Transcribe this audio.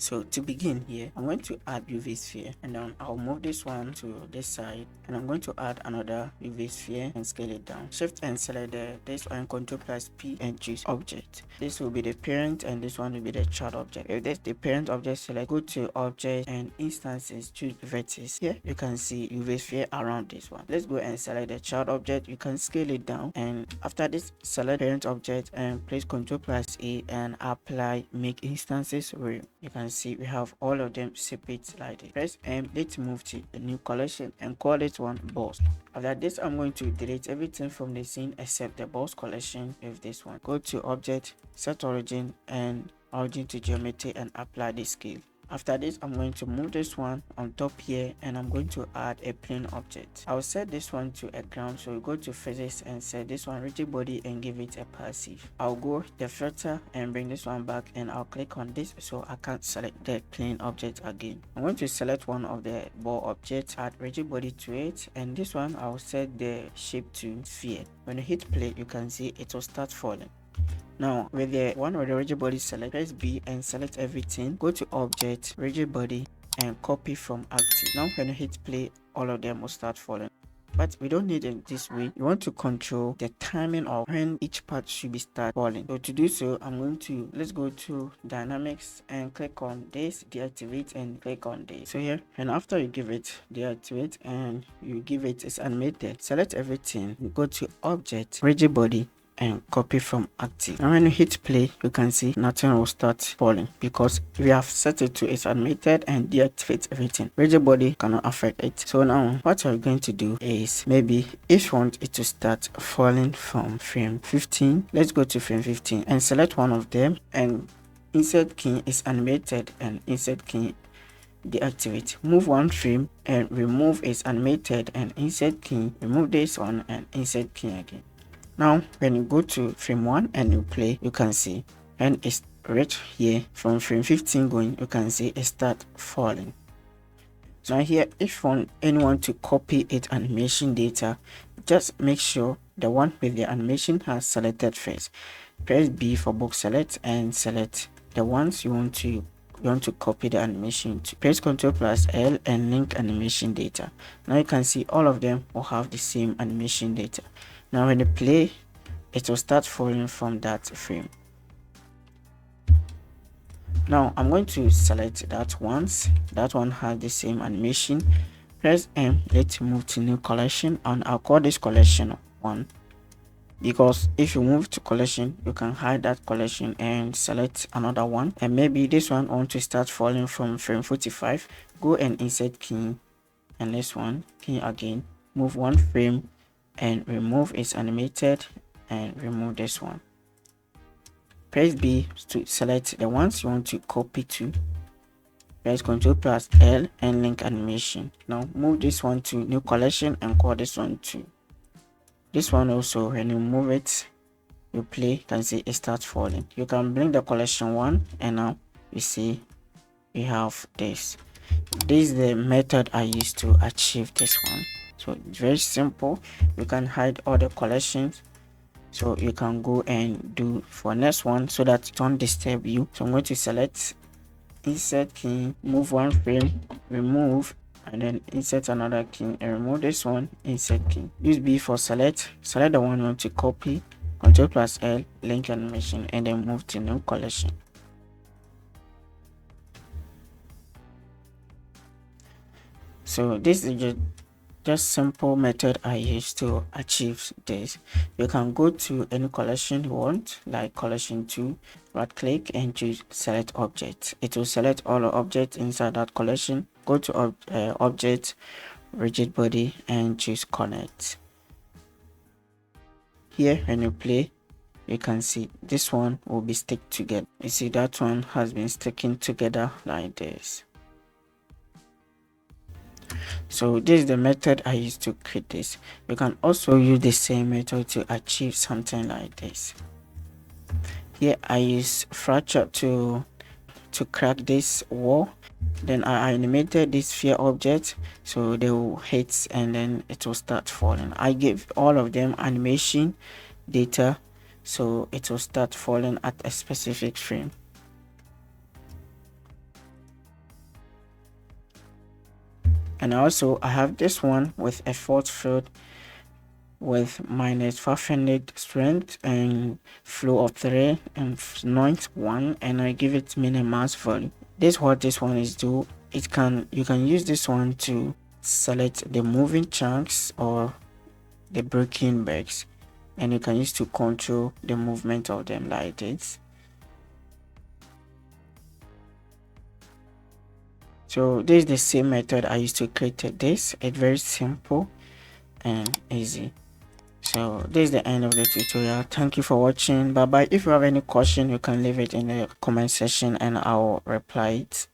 So to begin here, I'm going to add UV sphere, and then I'll move this one to this side, and I'm going to add another UV sphere and scale it down. Shift and select this one, Control plus P, and choose object. This will be the parent and this one will be the child object. If this the parent object, select, go to object and instances, choose vertex. Here you can see UV sphere around this one. Let's go and select the child object. You can scale it down, and after this, select parent object and place Control plus A and apply make instances real. You can see we have all of them separate like this. Press M. Let's move to a new collection and call this one boss. After this, I'm going to delete everything from the scene except the boss collection with this one. Go to object, set origin and origin to geometry and apply the scale. After this, I'm going to move this one on top here and I'm going to add a plane object. I'll set this one to a ground, so we go to physics and set this one rigid body and give it a passive. I'll go the filter and bring this one back and I'll click on this so I can't select the plane object again. I'm going to select one of the ball objects, add rigid body to it, and this one I'll set the shape to sphere. When you hit play, you can see it will start falling. Now with the one with the rigid body select, press B and select everything, go to object, rigid body and copy from active. Now when you hit play, all of them will start falling, but we don't need it this way. You want to control the timing of when each part should be start falling. So to do so, I'm going to, let's go to dynamics and click on this, deactivate and click on this. So here, and after you give it deactivate and you give it is animated, select everything, go to object, rigid body and copy from active. And when you hit play, you can see nothing will start falling because we have set it to it's animated and deactivate everything. Rigid body cannot affect it. So now what we're going to do is, maybe if you want it to start falling from frame 15, let's go to frame 15 and select one of them, and insert key is animated and insert key deactivate. Move one frame and remove is animated and insert key, remove this one and insert key again. Now when you go to frame 1 and you play, you can see and it's right here from frame 15 going, you can see it start falling. So now here, if you want anyone to copy it animation data, just make sure the one with the animation has selected first. Press B for box select and select the ones you want to copy the animation to. Press Ctrl plus L and link animation data. Now you can see all of them will have the same animation data. Now when you play, it will start falling from that frame. Now I'm going to select that once. That one has the same animation. Press M. Let's move to new collection and I'll call this collection 1. Because if you move to collection, you can hide that collection and select another one. And maybe this one want to start falling from frame 45. Go and insert key and this one key again. Move one frame and remove is animated and remove this one. Press B to select the ones you want to copy to. Press Ctrl plus L and link animation. Now move this one to new collection and call this one 2. This one also, when you move it, you play, you can see it starts falling. You can bring the collection 1 and now you see we have this. This is the method I use to achieve this one. So it's very simple. You can hide all the collections, so you can go and do for next one so that it don't disturb you. So I'm going to select insert key, move one frame, remove, and then insert another key and remove this one, insert key. Use B for select the one you want to copy, Ctrl plus L, link animation, and then move to new collection. So this is just simple method I use to achieve this. You can go to any collection you want, like collection 2, right click and choose select object. It will select all the objects inside that collection. Go to object, rigid body and choose connect. Here when you play, you can see this one will be stick together. You see that one has been sticking together like this. So this is the method I use to create this. You can also use the same method to achieve something like this. Here I use fracture to crack this wall. Then I animated this sphere object so they will hit and then it will start falling. I give all of them animation data so it will start falling at a specific frame. And also I have this one with a force field with -500 strength and flow of 3 and noise 1, and I give it minimize value. This what this one is do. You can use this one to select the moving chunks or the breaking bags, and you can use to control the movement of them like this. So this is the same method I used to create this. It's very simple and easy. So this is the end of the tutorial. Thank you for watching. Bye bye. If you have any question, you can leave it in the comment section and I'll reply it.